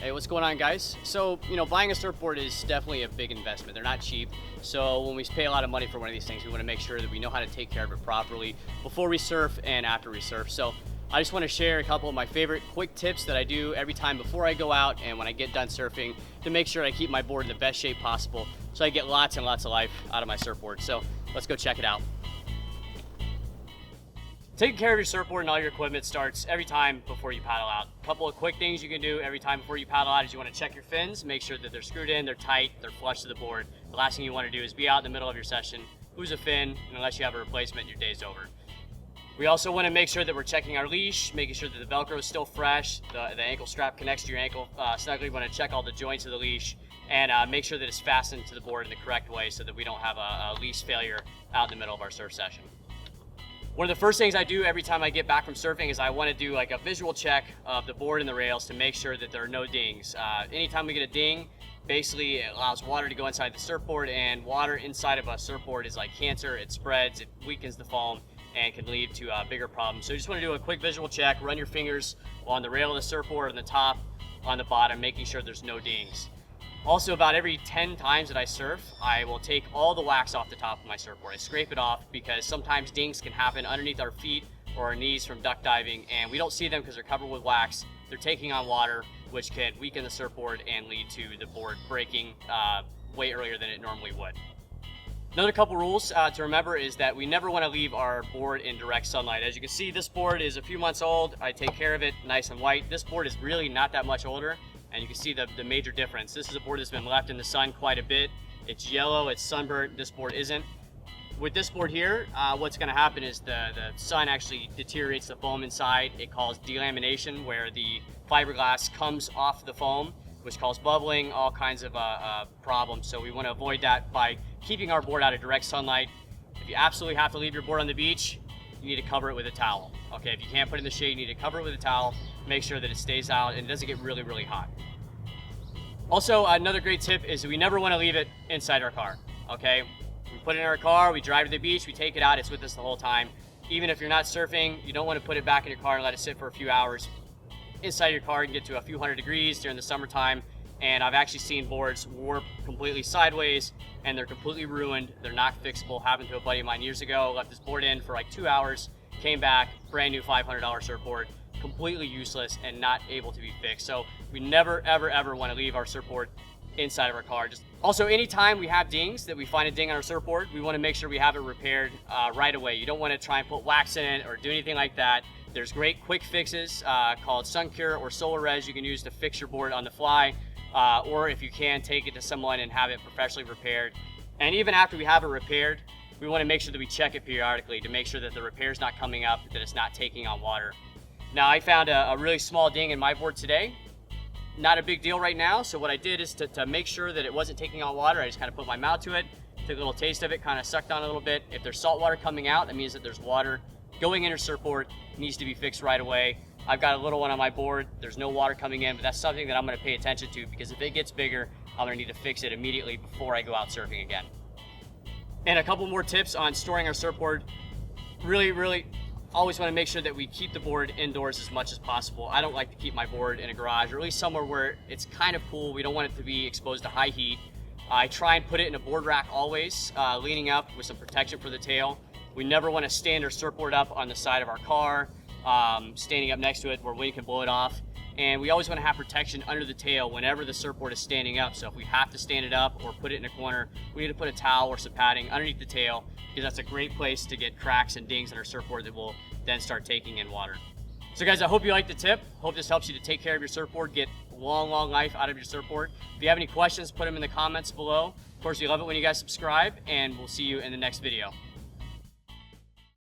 Hey, what's going on, guys? So, buying a surfboard is definitely a big investment. They're not cheap. So when we pay a lot of money for one of these things, we want to make sure that we know how to take care of it properly before we surf and after we surf. So I just want to share a couple of my favorite quick tips that I do every time before I go out and when I get done surfing to make sure I keep my board in the best shape possible so I get lots and lots of life out of my surfboard. So let's go check it out. Taking care of your surfboard and all your equipment starts every time before you paddle out. A couple of quick things you can do every time before you paddle out is you want to check your fins, make sure that they're screwed in, they're tight, they're flush to the board. The last thing you want to do is be out in the middle of your session, lose a fin, and unless you have a replacement, your day's over. We also want to make sure that we're checking our leash, making sure that the Velcro is still fresh, the ankle strap connects to your ankle snugly. We want to check all the joints of the leash and make sure that it's fastened to the board in the correct way so that we don't have a leash failure out in the middle of our surf session. One of the first things I do every time I get back from surfing is I want to do like a visual check of the board and the rails to make sure that there are no dings. Anytime we get a ding, basically it allows water to go inside the surfboard, and water inside of a surfboard is like cancer. It spreads, it weakens the foam, and can lead to bigger problems. So you just want to do a quick visual check, run your fingers on the rail of the surfboard, on the top, on the bottom, making sure there's no dings. Also, about every 10 times that I surf, I will take all the wax off the top of my surfboard. I scrape it off because sometimes dings can happen underneath our feet or our knees from duck diving, and we don't see them because they're covered with wax. They're taking on water, which can weaken the surfboard and lead to the board breaking way earlier than it normally would. Another couple rules to remember is that we never want to leave our board in direct sunlight. As you can see, this board is a few months old. I take care of it nice and white. This board is really not that much older, and you can see the major difference. This is a board that's been left in the sun quite a bit. It's yellow, it's sunburnt. This board isn't. With this board here, what's going to happen is the sun actually deteriorates the foam inside. It causes delamination, where the fiberglass comes off the foam, which causes bubbling, all kinds of problems. So we want to avoid that by keeping our board out of direct sunlight. If you absolutely have to leave your board on the beach, you need to cover it with a towel. Okay, if you can't put it in the shade, you need to cover it with a towel, make sure that it stays out and it doesn't get really, really hot. Also, another great tip is we never want to leave it inside our car, okay? We put it in our car, we drive to the beach, we take it out, it's with us the whole time. Even if you're not surfing, you don't want to put it back in your car and let it sit for a few hours. Inside your car, you can get to a few hundred degrees during the summertime, and I've actually seen boards warp completely sideways and they're completely ruined. They're not fixable. Happened to a buddy of mine years ago. Left his board in for like 2 hours, came back, brand new $500 surfboard, completely useless and not able to be fixed. So we never, ever, ever want to leave our surfboard inside of our car. Also, anytime we have dings, that we find a ding on our surfboard, we want to make sure we have it repaired right away. You don't want to try and put wax in it or do anything like that. There's great quick fixes called Sun Cure or Solar Res you can use to fix your board on the fly, or if you can, take it to someone and have it professionally repaired. And even after we have it repaired, we want to make sure that we check it periodically to make sure that the repair's not coming up, that it's not taking on water. Now, I found a really small ding in my board today. Not a big deal right now, so what I did is to make sure that it wasn't taking on water, I just kind of put my mouth to it, took a little taste of it, kind of sucked on a little bit. If there's salt water coming out, that means that there's water going in your surfboard. It needs to be fixed right away. I've got a little one on my board, there's no water coming in, but that's something that I'm going to pay attention to, because if it gets bigger, I'm going to need to fix it immediately before I go out surfing again. And a couple more tips on storing our surfboard. Really always want to make sure that we keep the board indoors as much as possible. I don't like to keep my board in a garage, or at least somewhere where it's kind of cool. We don't want it to be exposed to high heat. I try and put it in a board rack always, leaning up with some protection for the tail. We never want to stand our surfboard up on the side of our car, standing up next to it where wind can blow it off. And we always want to have protection under the tail whenever the surfboard is standing up. So if we have to stand it up or put it in a corner, we need to put a towel or some padding underneath the tail, because that's a great place to get cracks and dings on our surfboard that will then start taking in water. So guys, I hope you liked the tip. Hope this helps you to take care of your surfboard, get long life out of your surfboard. If you have any questions, put them in the comments below. Of course, we love it when you guys subscribe, and we'll see you in the next video.